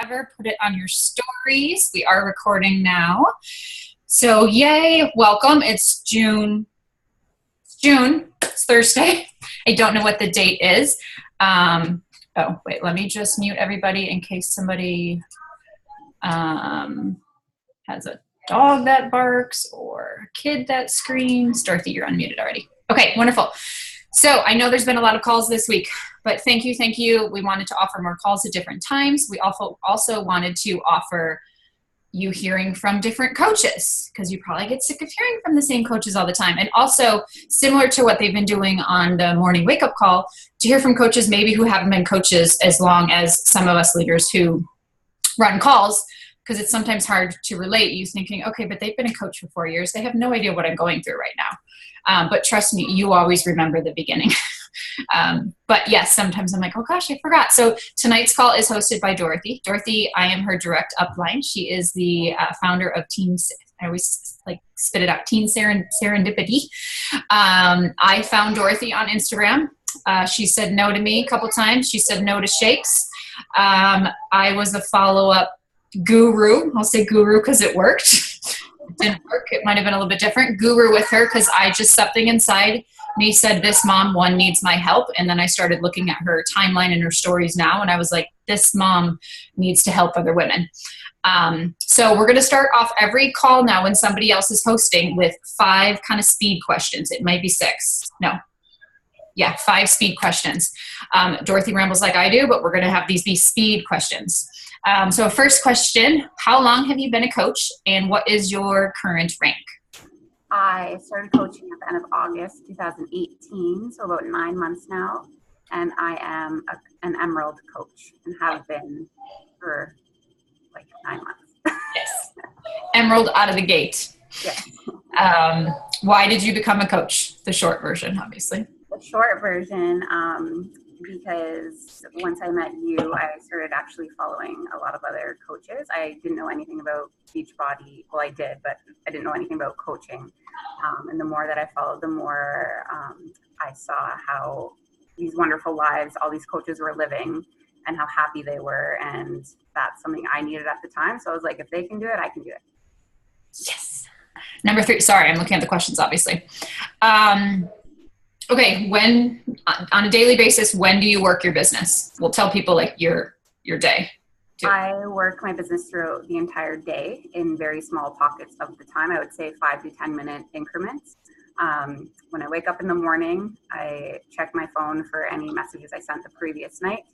ever, put it on your stories. We are recording now. So yay, welcome. It's June. It's Thursday. I don't know what the date is. Oh, wait, let me just mute everybody in case somebody has a dog that barks or a kid that screams. Dorothy, you're unmuted already. Okay, wonderful. So I know there's been a lot of calls this week, but thank you. We wanted to offer more calls at different times. We also wanted to offer you hearing from different coaches, because you probably get sick of hearing from the same coaches all the time. And also, similar to what they've been doing on the morning wake-up call, to hear from coaches maybe who haven't been coaches as long as some of us leaders who run calls, because it's sometimes hard to relate. You thinking, okay, but they've been a coach for 4 years. They have no idea what I'm going through right now. But trust me, you always remember the beginning. But yes, sometimes I'm like, oh gosh, I forgot. So tonight's call is hosted by Dorothy. Dorothy, I am her direct upline. She is the founder of I always like spit it out, Teen Serendipity. I found Dorothy on Instagram. She said no to me a couple times. She said no to shakes. I was a follow-up guru. I'll say guru because it worked. It didn't work. It might have been a little bit different. Guru with her because something inside me said, this mom, one, needs my help. And then I started looking at her timeline and her stories now, and I was like, this mom needs to help other women. So we're going to start off every call now when somebody else is hosting with 5 kind of speed questions. It might be 6. No. Yeah, 5 speed questions. Dorothy rambles like I do, but we're going to have these be speed questions. So first question, how long have you been a coach, and what is your current rank? I started coaching at the end of August 2018, so about 9 months now, and I am an Emerald coach and have been for like 9 months. Yes, Emerald out of the gate. Yes. Why did you become a coach? The short version, obviously. The short version, because once I met you, I started actually following a lot of other coaches. I didn't know anything about Beachbody. Well, I did, but I didn't know anything about coaching. And the more that I followed, the more I saw how these wonderful lives all these coaches were living and how happy they were. And that's something I needed at the time. So I was like, if they can do it, I can do it. Yes. Number 3, sorry, I'm looking at the questions, obviously. Okay, when, on a daily basis, when do you work your business? We'll tell people like your day. Too. I work my business throughout the entire day in very small pockets of the time. I would say 5 to 10 minute increments. When I wake up in the morning, I check my phone for any messages I sent the previous night.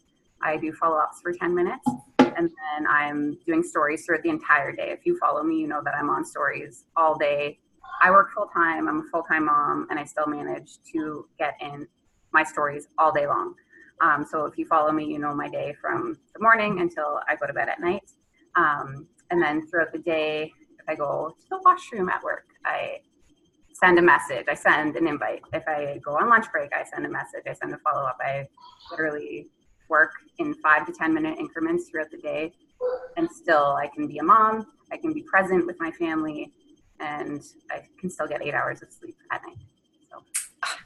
I do follow-ups for 10 minutes, and then I'm doing stories throughout the entire day. If you follow me, you know that I'm on stories all day. I work full-time, I'm a full-time mom, and I still manage to get in my stories all day long. So if you follow me, you know my day from the morning until I go to bed at night. And then throughout the day, if I go to the washroom at work, I send a message, I send an invite. If I go on lunch break, I send a message, I send a follow-up. I literally work in 5 to 10 minute increments throughout the day, and still I can be a mom, I can be present with my family, and I can still get 8 hours of sleep at night. So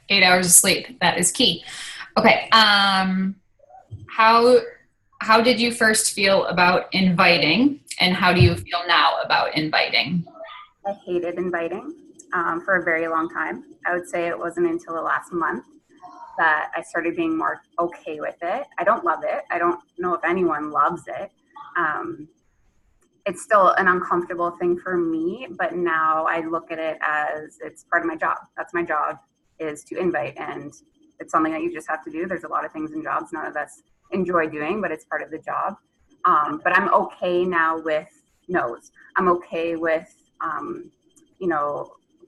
8 hours of sleep, that is key. Okay, how did you first feel about inviting, and how do you feel now about inviting? I hated inviting for a very long time. I would say it wasn't until the last month that I started being more okay with it. I don't love it. I don't know if anyone loves it. It's still an uncomfortable thing for me, but now I look at it as it's part of my job. That's my job, is to invite, and it's something that you just have to do. There's a lot of things in jobs none of us enjoy doing, but it's part of the job. But I'm okay now with no's. I'm okay with,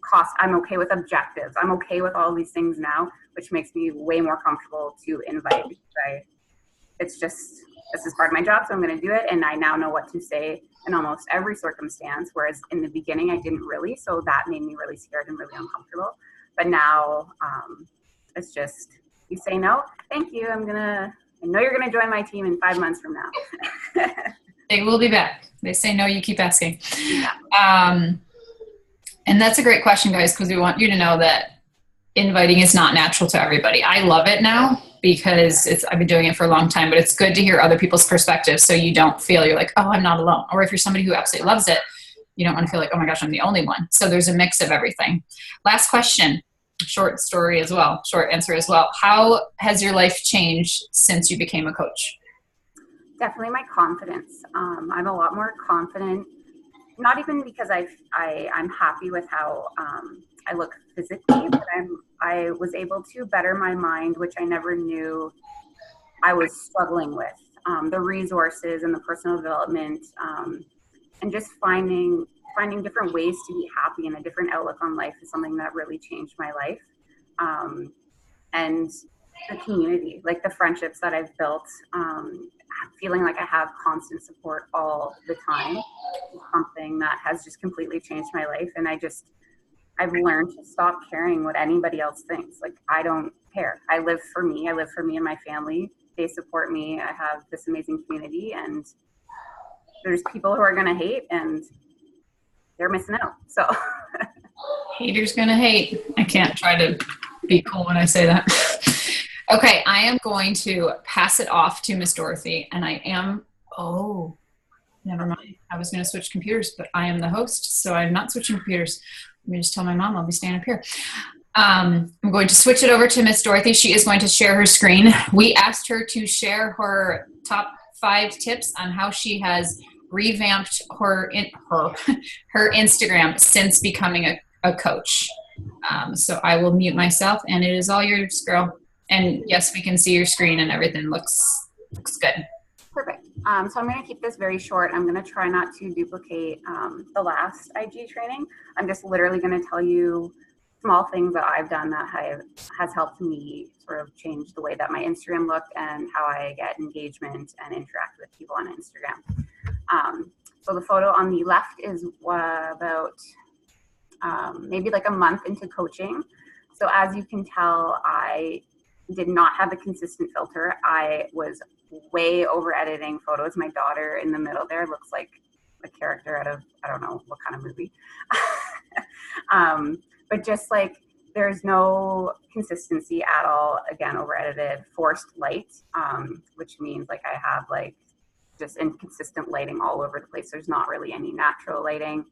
cost. I'm okay with objectives. I'm okay with all these things now, which makes me way more comfortable to invite. Right? It's just, this is part of my job, so I'm going to do it. And I now know what to say in almost every circumstance, whereas in the beginning I didn't really, so that made me really scared and really uncomfortable. But now it's just, you say no, thank you, I know you're gonna join my team in 5 months from now. They will be back. They say no, you keep asking. Yeah. And that's a great question, guys, because we want you to know that inviting is not natural to everybody. I love it now because I've been doing it for a long time, but it's good to hear other people's perspectives so you don't feel you're like, oh, I'm not alone. Or if you're somebody who absolutely loves it, you don't want to feel like, oh my gosh, I'm the only one. So there's a mix of everything. Last question, short story as well, short answer as well. How has your life changed since you became a coach? Definitely my confidence. I'm a lot more confident, not even because I'm happy with how I look physically, but I was able to better my mind, which I never knew I was struggling with. The resources and the personal development, and just finding different ways to be happy and a different outlook on life is something that really changed my life. And the community, like the friendships that I've built, feeling like I have constant support all the time is something that has just completely changed my life. And I've learned to stop caring what anybody else thinks. Like, I don't care. I live for me. I live for me and my family. They support me. I have this amazing community, and there's people who are going to hate, and they're missing out. So Haters gonna hate. I can't try to be cool when I say that. Okay, I am going to pass it off to Miss Dorothy, and oh, never mind. I was going to switch computers, but I am the host, so I'm not switching computers. Let me just tell my mom I'll be staying up here. I'm going to switch it over to Miss Dorothy. She is going to share her screen. We asked her to share her top 5 tips on how she has revamped her Instagram since becoming a coach. So I will mute myself, and it is all yours, girl. And yes, we can see your screen, and everything looks good. perfect. So I'm going to keep this very short. I'm going to try not to duplicate the last IG training. I'm just literally going to tell you small things that I've done that has helped me sort of change the way that my Instagram looked and how I get engagement and interact with people on Instagram. So the photo on the left is about maybe like a month into coaching. So as you can tell, I did not have a consistent filter. I was way over editing photos. My daughter in the middle there looks like a character out of, I don't know what kind of movie. But just like, there's no consistency at all. Again, over edited, forced light, which means like I have like just inconsistent lighting all over the place. There's not really any natural lighting.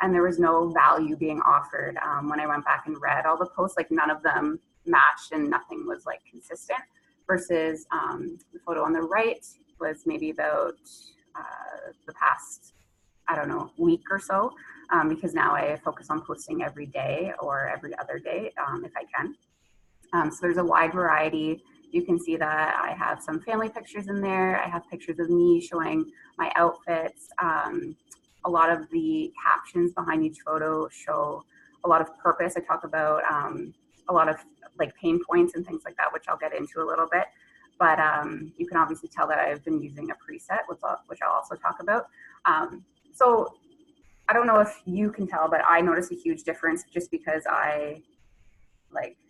And there was no value being offered. When I went back and read all the posts, like none of them matched and nothing was like consistent, versus the photo on the right was maybe about the past, I don't know, week or so, because now I focus on posting every day or every other day if I can. So there's a wide variety. You can see that I have some family pictures in there. I have pictures of me showing my outfits. A lot of the captions behind each photo show a lot of purpose. I talk about a lot of like pain points and things like that, which I'll get into a little bit. But you can obviously tell that I've been using a preset, which I'll also talk about. So I don't know if you can tell, but I notice a huge difference just because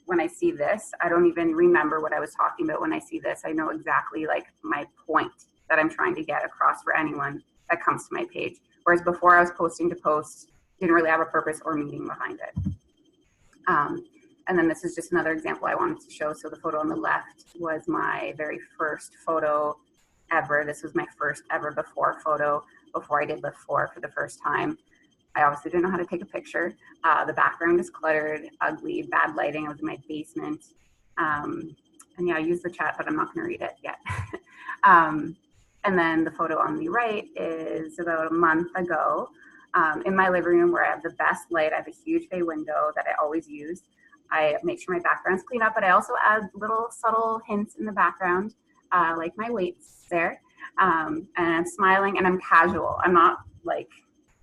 when I see this, I don't even remember what I was talking about. When I see this, I know exactly like my point that I'm trying to get across for anyone that comes to my page. Whereas before I was posting to post, didn't really have a purpose or meaning behind it. And then this is just another example I wanted to show. So the photo on the left was my very first photo ever. This was my first ever before photo, before I did Lift 4 for the first time. I obviously didn't know how to take a picture. The background is cluttered, ugly, bad lighting. I was in my basement. And yeah, I used the chat, but I'm not going to read it yet. And then the photo on the right is about a month ago in my living room, where I have the best light. I have a huge bay window that I always use. I make sure my background's clean up, but I also add little subtle hints in the background, like my weights there. And I'm smiling and I'm casual. I'm not like,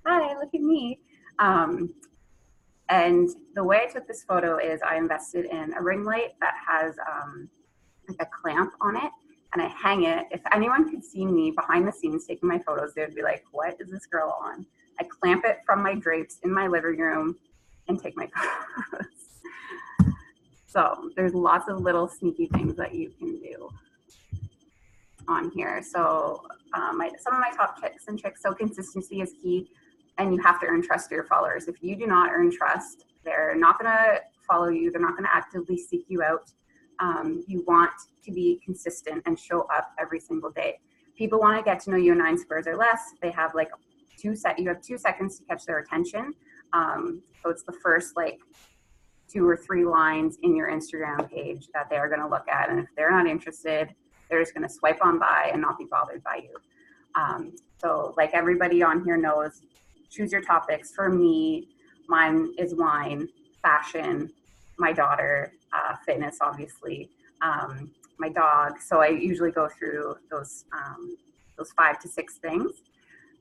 hi, look at me. And the way I took this photo is I invested in a ring light that has like a clamp on it, and I hang it. If anyone could see me behind the scenes taking my photos, they would be like, what is this girl on? I clamp it from my drapes in my living room and take my photos. So there's lots of little sneaky things that you can do on here. So some of my top tips and tricks. So consistency is key, and you have to earn trust of your followers. If you do not earn trust, they're not going to follow you. They're not going to actively seek you out. You want to be consistent and show up every single day. People want to get to know you in 9 squares or less. They have like you have 2 seconds to catch their attention. So it's the first like 2 or 3 lines in your Instagram page that they are going to look at. And if they're not interested, they're just going to swipe on by and not be bothered by you. So like everybody on here knows, choose your topics. For me, mine is wine, fashion, my daughter, fitness, obviously, my dog. So I usually go through those 5 to 6 things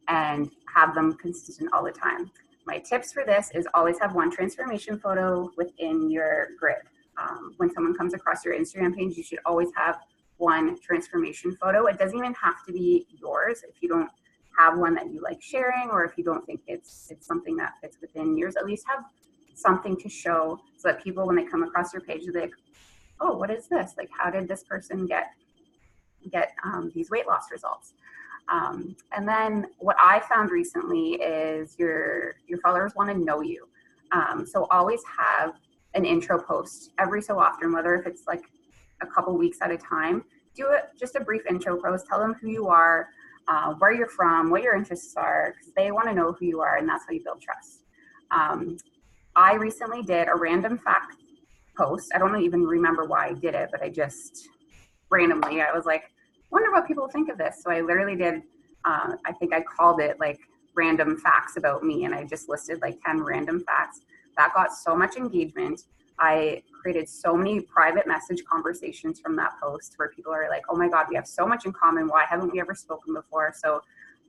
and have them consistent all the time. My tips for this is always have one transformation photo within your grid. When someone comes across your Instagram page, you should always have one transformation photo. It doesn't even have to be yours. If you don't have one that you like sharing, or if you don't think it's something that fits within yours, at least have something to show so that people, when they come across your page, they're like, oh, what is this? Like, how did this person get these weight loss results? And then what I found recently is your followers want to know you. So always have an intro post every so often, whether if it's like a couple weeks at a time, do it just a brief intro post, tell them who you are, where you're from, what your interests are, because they want to know who you are, and that's how you build trust. I recently did a random fact post. I don't even remember why I did it, but I just randomly, I was like, wonder what people think of this. So I literally did, I think I called it like random facts about me, and I just listed like 10 random facts. That got so much engagement. I created so many private message conversations from that post where people are like, oh my God, we have so much in common. Why haven't we ever spoken before? So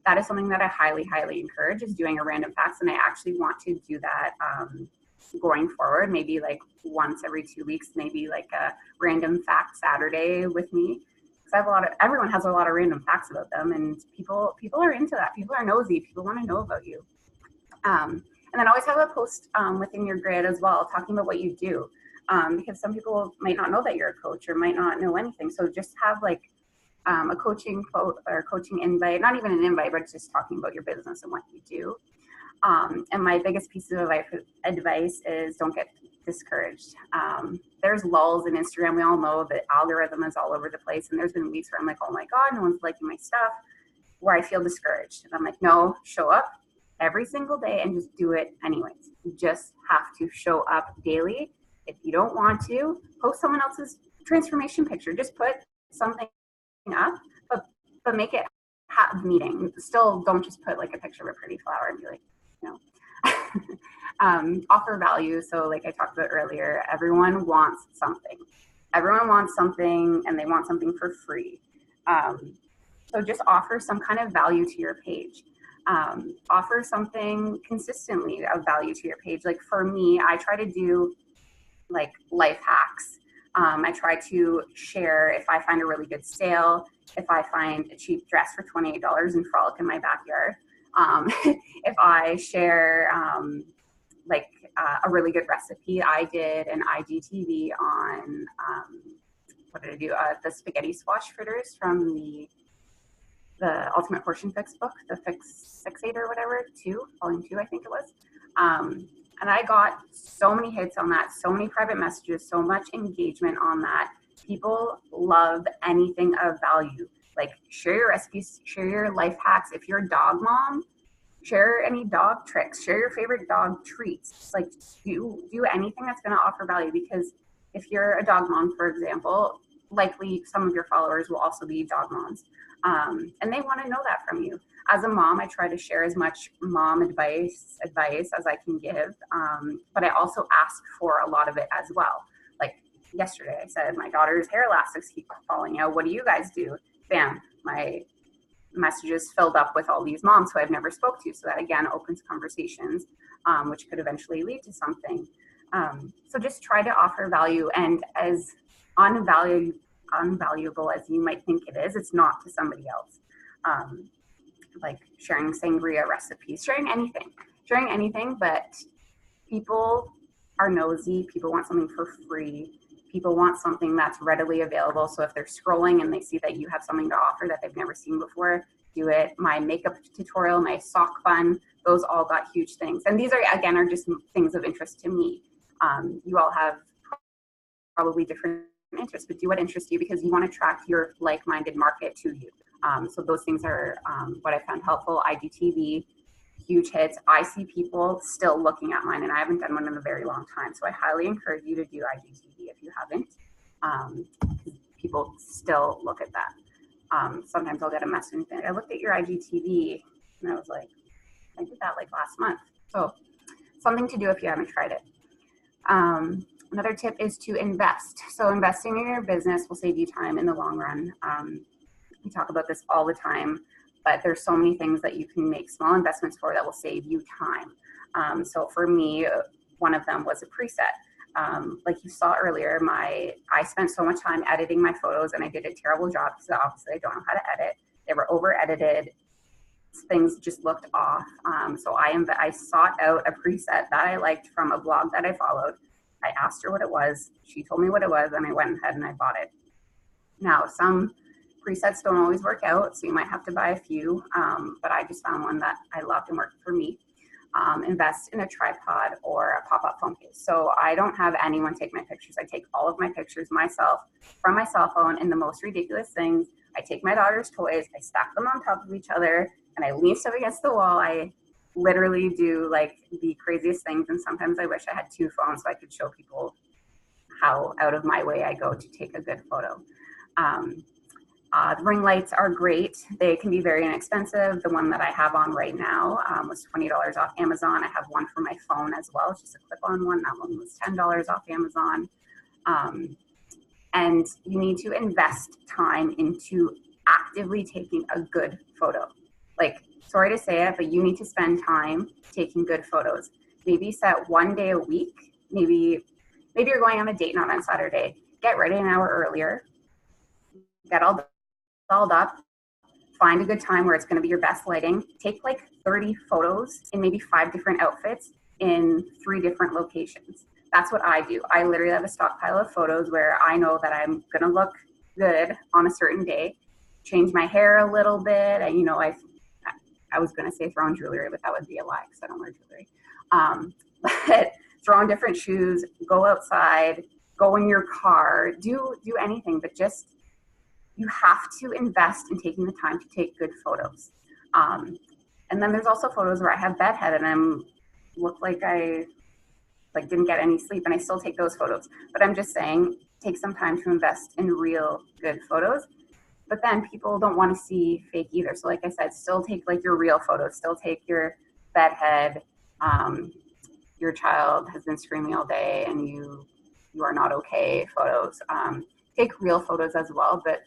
that is something that I highly, highly encourage, is doing a random facts. And I actually want to do that going forward, maybe like once every 2 weeks, maybe like a random fact Saturday with me. Because everyone has a lot of random facts about them, and people are into that. People are nosy. People want to know about you. And then always have a post within your grid as well, talking about what you do. Because some people might not know that you're a coach or might not know anything. So just have like a coaching quote or coaching invite, not even an invite, but just talking about your business and what you do. And my biggest piece of advice is don't get discouraged. There's lulls in Instagram. We all know the algorithm is all over the place. And there's been weeks where I'm like, oh my God, no one's liking my stuff, where I feel discouraged. And I'm like, no, show up every single day and just do it anyways. You just have to show up daily. If you don't want to, post someone else's transformation picture. Just put something up, but make it have meaning. Still, don't just put like a picture of a pretty flower and be like, offer value. So like I talked about earlier, everyone wants something. Everyone wants something, and they want something for free. So just offer some kind of value to your page. Offer something consistently of value to your page. Like for me, I try to do like life hacks. I try to share if I find a really good sale, if I find a cheap dress for $28 and frolic in my backyard. If I share a really good recipe. I did an IGTV on, what did I do? The spaghetti squash fritters from the Ultimate Portion Fix book, the Fixate or whatever, volume 2, I think it was. And I got so many hits on that, so many private messages, so much engagement on that. People love anything of value. Like share your recipes, share your life hacks. If you're a dog mom, share any dog tricks, share your favorite dog treats. Like do anything that's going to offer value, because if you're a dog mom, for example, likely some of your followers will also be dog moms. And they want to know that from you. As a mom, I try to share as much mom advice as I can give. But I also ask for a lot of it as well. Like yesterday, I said, my daughter's hair elastics keep falling out. What do you guys do? Bam, my messages filled up with all these moms who I've never spoke to. So that again opens conversations, which could eventually lead to something. So just try to offer value, and as unvaluable as you might think it is, it's not to somebody else. Like sharing sangria recipes, sharing anything, but people are nosy. People want something for free. People want something that's readily available. So if they're scrolling and they see that you have something to offer that they've never seen before, do it. My makeup tutorial, my sock bun, those all got huge things. And these are just things of interest to me. You all have probably different interests, but do what interests you because you want to attract your like-minded market to you. So those things are what I found helpful. IGTV, huge hits. I see people still looking at mine, and I haven't done one in a very long time. So I highly encourage you to do IGTV if you haven't. People still look at that. Sometimes I'll get a message and I looked at your IGTV, and I was like, I did that like last month. So something to do if you haven't tried it. Another tip is to invest. So investing in your business will save you time in the long run. We talk about this all the time, but there's so many things that you can make small investments for that will save you time. So for me, one of them was a preset. Like you saw earlier, I spent so much time editing my photos, and I did a terrible job because obviously I don't know how to edit. They were over edited. Things just looked off. So I sought out a preset that I liked from a blog that I followed. I asked her what it was. She told me what it was, and I went ahead and I bought it. Now, some presets don't always work out, so you might have to buy a few, but I just found one that I loved and worked for me. Invest in a tripod or a pop-up phone case. So I don't have anyone take my pictures. I take all of my pictures myself from my cell phone in the most ridiculous things. I take my daughter's toys, I stack them on top of each other, and I lean stuff against the wall. I literally do like the craziest things, and sometimes I wish I had two phones so I could show people how out of my way I go to take a good photo. The ring lights are great. They can be very inexpensive. The one that I have on right now was $20 off Amazon. I have one for my phone as well. It's just a clip-on one. That one was $10 off Amazon. And you need to invest time into actively taking a good photo. Like, sorry to say it, but you need to spend time taking good photos. Maybe set one day a week. Maybe you're going on a date night on Saturday. Get ready an hour earlier. Get all dolled up. Find a good time where it's going to be your best lighting. Take like 30 photos in maybe 5 different outfits in 3 different locations. That's what I do. I literally have a stockpile of photos where I know that I'm going to look good on a certain day. Change my hair a little bit. And, I was going to say throw on jewelry, but that would be a lie because I don't wear jewelry. But throw on different shoes, go outside, go in your car, do anything, but just, you have to invest in taking the time to take good photos. And then there's also photos where I have bedhead and I'm look like I didn't get any sleep, and I still take those photos. But I'm just saying, take some time to invest in real good photos. But then people don't want to see fake either. So like I said, still take like your real photos, still take your bedhead, your child has been screaming all day and you are not okay photos. Take real photos as well, but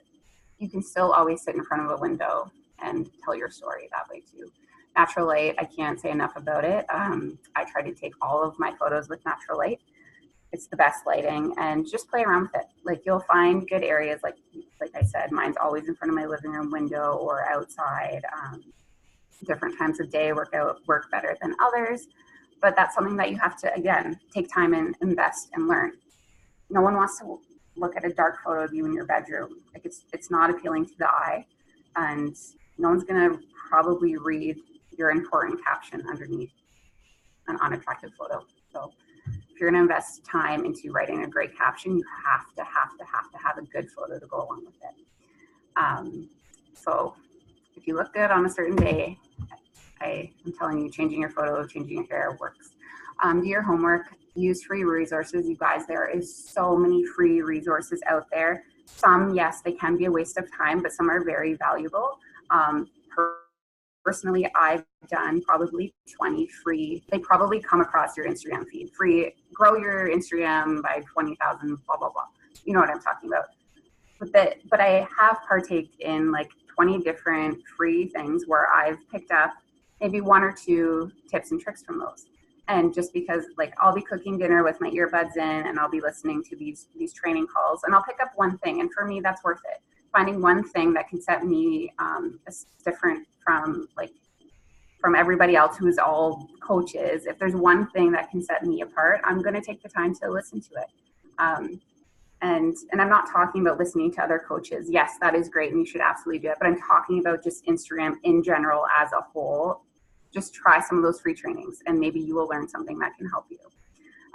you can still always sit in front of a window and tell your story that way too. Natural light, I can't say enough about it. I try to take all of my photos with natural light. It's the best lighting, and just play around with it. Like, you'll find good areas, like I said, mine's always in front of my living room window or outside. Different times of day work better than others, but that's something that you have to, again, take time and invest and learn. No one wants to look at a dark photo of you in your bedroom. Like, it's not appealing to the eye, and no one's gonna probably read your important caption underneath an unattractive photo. So if you're gonna invest time into writing a great caption, you have to have a good photo to go along with it. So if you look good on a certain day, I'm telling you, changing your photo, changing your hair works. Do your homework, use free resources. You guys, there is so many free resources out there. Some, yes, they can be a waste of time, but some are very valuable. Personally, I've done probably 20 free. They probably come across your Instagram feed. Free, grow your Instagram by 20,000, blah, blah, blah. You know what I'm talking about. But I have partaked in like 20 different free things where I've picked up maybe 1 or 2 tips and tricks from those. And just because, like, I'll be cooking dinner with my earbuds in and I'll be listening to these training calls, and I'll pick up one thing, and for me, that's worth it. Finding one thing that can set me different from everybody else who's all coaches. If there's one thing that can set me apart, I'm going to take the time to listen to it. And I'm not talking about listening to other coaches. Yes, that is great, and you should absolutely do it. But I'm talking about just Instagram in general as a whole. Just try some of those free trainings, and maybe you will learn something that can help you.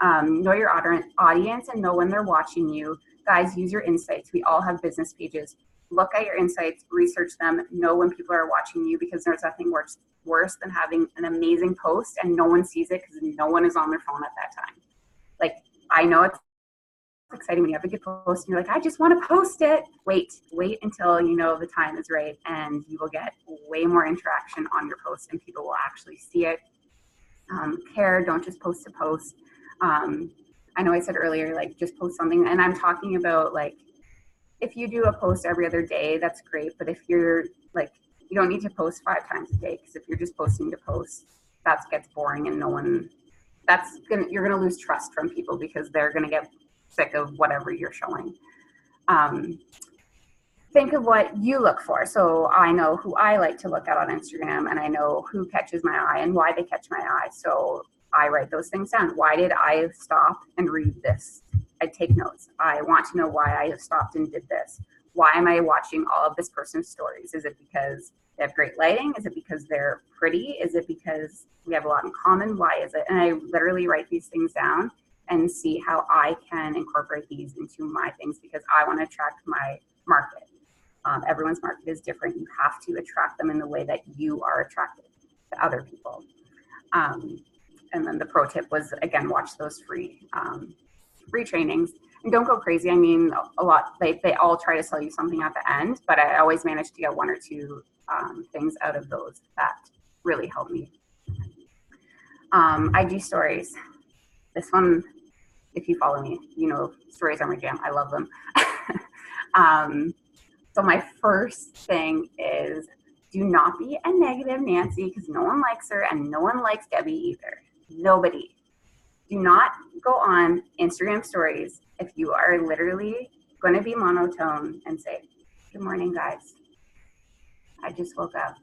Know your audience and know when they're watching you. guys, use your insights. We all have business pages. Look at your insights, research them, know when people are watching you, because there's nothing worse than having an amazing post and no one sees it because no one is on their phone at that time. Like, I know it's exciting when you have a good post and you're like, I just want to post it. Wait until you know the time is right, and you will get way more interaction on your post and people will actually see it. Care, don't just post to post. I know I said earlier, like, just post something, and I'm talking about, like, if you do a post every other day, that's great. But if you're like, you don't need to post 5 times a day, because if you're just posting to post, that gets boring, and you're gonna lose trust from people because they're gonna get sick of whatever you're showing. Think of what you look for. So I know who I like to look at on Instagram, and I know who catches my eye and why they catch my eye. So I write those things down. Why did I stop and read this? I take notes. I want to know why I stopped and did this. Why am I watching all of this person's stories? Is it because they have great lighting? Is it because they're pretty? Is it because we have a lot in common? Why is it? And I literally write these things down and see how I can incorporate these into my things, because I want to attract my market. Everyone's market is different. You have to attract them in the way that you are attracted to other people. And then the pro tip was, again, watch those free trainings, and don't go crazy. I mean, a lot, they all try to sell you something at the end, but I always manage to get 1 or 2 things out of those that really help me. IG stories. This one, if you follow me, you know, stories are my jam. I love them. So my first thing is, do not be a negative Nancy, because no one likes her and no one likes Debbie either. Nobody. Do not go on Instagram stories if you are literally going to be monotone and say, good morning, guys. I just woke up.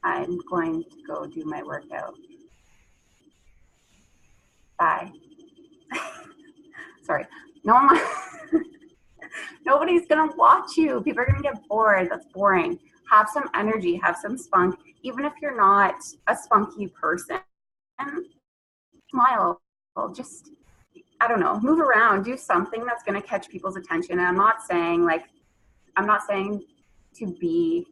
I'm going to go do my workout. Bye. Sorry. No one Nobody's going to watch you. People are going to get bored. That's boring. Have some energy, have some spunk. Even if you're not a spunky person, smile. Just, I don't know, move around, do something that's going to catch people's attention. And I'm not saying to be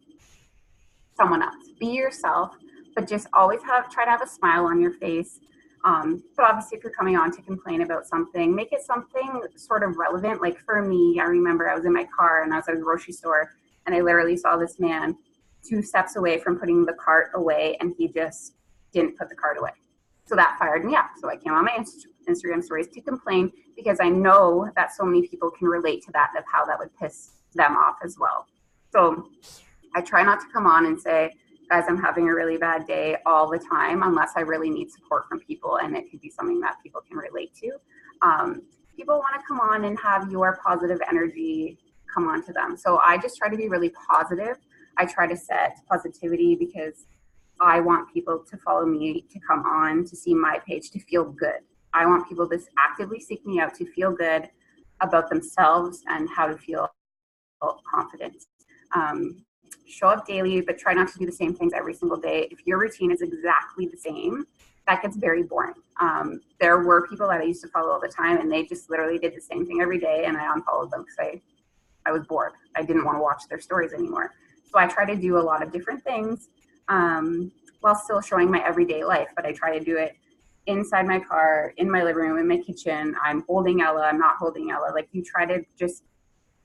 someone else. Be yourself, but just always try to have a smile on your face. But obviously, if you're coming on to complain about something, make it something sort of relevant. Like for me, I remember I was in my car and I was at a grocery store, and I literally saw this man 2 steps away from putting the cart away, and he just didn't put the cart away. So that fired me up. So I came on my Instagram stories to complain, because I know that so many people can relate to that, of how that would piss them off as well. So I try not to come on and say, guys, I'm having a really bad day all the time, unless I really need support from people, and it could be something that people can relate to. People want to come on and have your positive energy come on to them. So I just try to be really positive. I try to set positivity, because I want people to follow me, to come on, to see my page, to feel good. I want people to actively seek me out, to feel good about themselves and how to feel confident. Show up daily, but try not to do the same things every single day. If your routine is exactly the same, that gets very boring. There were people that I used to follow all the time, and they just literally did the same thing every day, and I unfollowed them because I was bored. I didn't want to watch their stories anymore. So I try to do a lot of different things while still showing my everyday life, but I try to do it inside my car, in my living room, in my kitchen. I'm holding Ella, I'm not holding Ella. Like, you try to just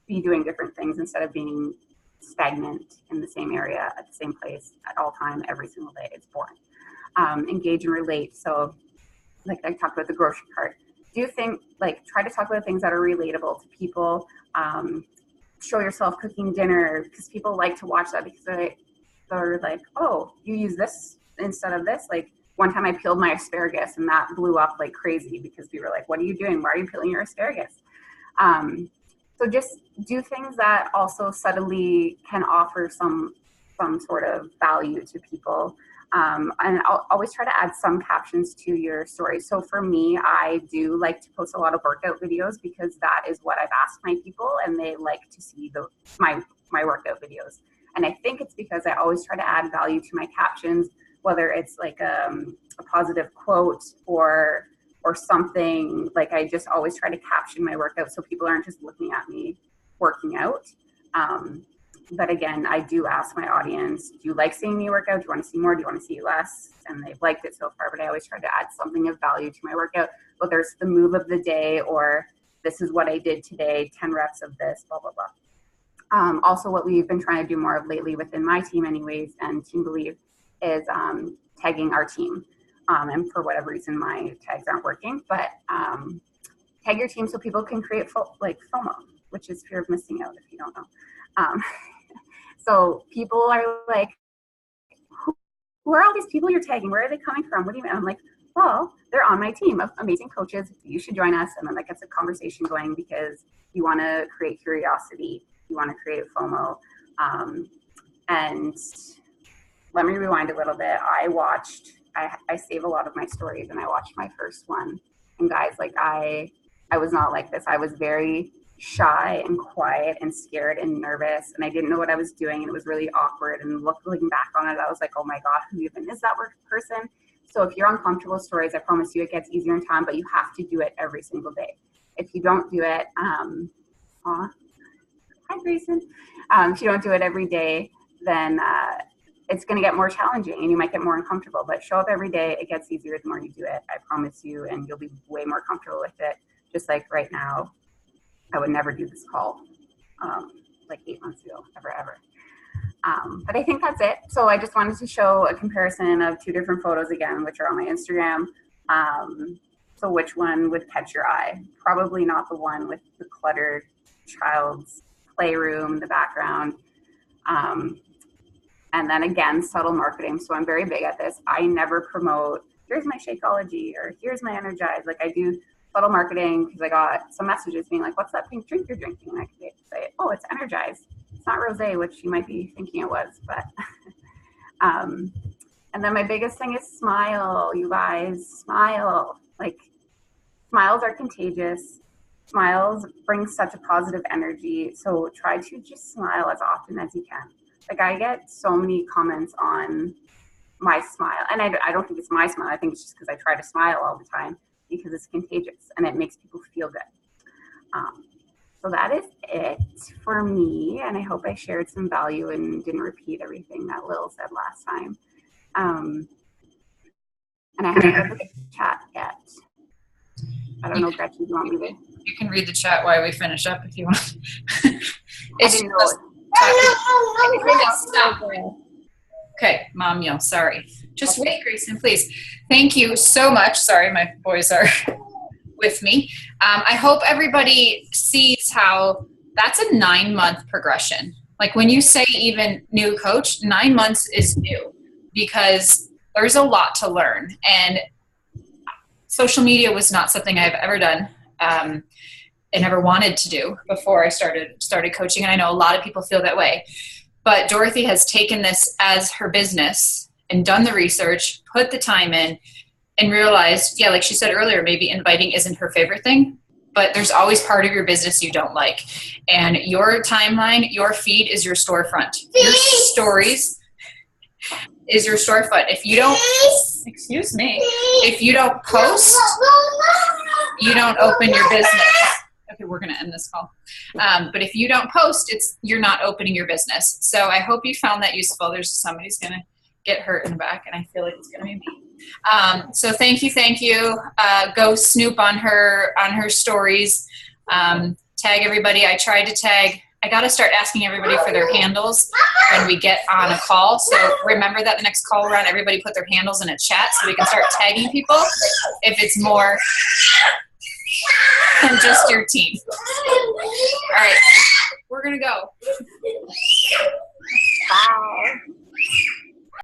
be doing different things instead of being stagnant in the same area at the same place at all time every single day. It's boring. Engage and relate. So like I talked about the grocery cart, try to talk about things that are relatable to people. Show yourself cooking dinner, because people like to watch that, because they're like, oh, you use this instead of this. Like, one time I peeled my asparagus, and that blew up like crazy, because people were like, what are you doing? Why are you peeling your asparagus? So just do things that also subtly can offer some sort of value to people. And I'll always try to add some captions to your story. So for me, I do like to post a lot of workout videos, because that is what I've asked my people, and they like to see my workout videos. And I think it's because I always try to add value to my captions, whether it's like a positive quote, or or something. Like, I just always try to caption my workout so people aren't just looking at me working out. But again, I do ask my audience, do you like seeing me work out? Do you want to see more? Do you want to see less? And they've liked it so far, but I always try to add something of value to my workout, whether it's the move of the day or this is what I did today, 10 reps of this, blah, blah, blah. Also, what we've been trying to do more of lately within my team anyways, and Team Believe, is tagging our team. And for whatever reason, my tags aren't working, but tag your team so people can create FOMO, which is fear of missing out, if you don't know. So people are like, who are all these people you're tagging? Where are they coming from? What do you mean? I'm like, well, they're on my team of amazing coaches. You should join us. And then that gets a conversation going because you want to create curiosity. You want to create FOMO. And let me rewind a little bit. I save a lot of my stories, and I watched my first one. And guys, like I was not like this. I was very shy and quiet and scared and nervous, and I didn't know what I was doing, and it was really awkward. And looking back on it, I was like, oh my God, who even is that person? So if you're uncomfortable stories, I promise you it gets easier in time, but you have to do it every single day. If you don't do it, hi Grayson. If you don't do it every day, then it's going to get more challenging and you might get more uncomfortable. But show up every day. It gets easier the more you do it, I promise you, and you'll be way more comfortable with it. Just like right now, I would never do this call like 8 months ago, ever. But I think that's it. So I just wanted to show a comparison of 2 different photos again, which are on my Instagram. So which one would catch your eye? Probably not the one with the cluttered child's playroom in the background. And then again, subtle marketing. So I'm very big at this. I never promote, here's my Shakeology or here's my Energize. Like I do subtle marketing because I got some messages being like, what's that pink drink you're drinking? And I could say, oh, it's Energize. It's not rosé, which you might be thinking it was, but. And then my biggest thing is smile, you guys, smile. Like smiles are contagious. Smiles bring such a positive energy. So try to just smile as often as you can. Like I get so many comments on my smile, and I don't think it's my smile. I think it's just because I try to smile all the time because it's contagious and it makes people feel good. So that is it for me, and I hope I shared some value and didn't repeat everything that Lil said last time. And I haven't read the chat yet. I don't know, Gretchen, do you want me to? You can read the chat while we finish up if you want. I didn't know. Okay, Mom yell, sorry. Just wait, Grayson, please. Thank you so much. Sorry, my boys are with me. I hope everybody sees how that's a 9-month progression. Like when you say even new coach, 9 months is new because there's a lot to learn. And social media was not something I've ever done. I never wanted to do before I started coaching. And I know a lot of people feel that way. But Dorothy has taken this as her business and done the research, put the time in, and realized, yeah, like she said earlier, maybe inviting isn't her favorite thing, but there's always part of your business you don't like. And your timeline, your feed is your storefront. Your stories is your storefront. If you don't, excuse me, if you don't post, you don't open your business. Okay, we're going to end this call. But if you don't post, you're not opening your business. So I hope you found that useful. There's somebody's going to get hurt in the back, and I feel like it's going to be me. So thank you. Go snoop on her stories. Tag everybody. I tried to tag. I got to start asking everybody for their handles when we get on a call. So remember that the next call we're on, everybody put their handles in a chat so we can start tagging people if it's more than just your team. All right, we're going to go. Bye.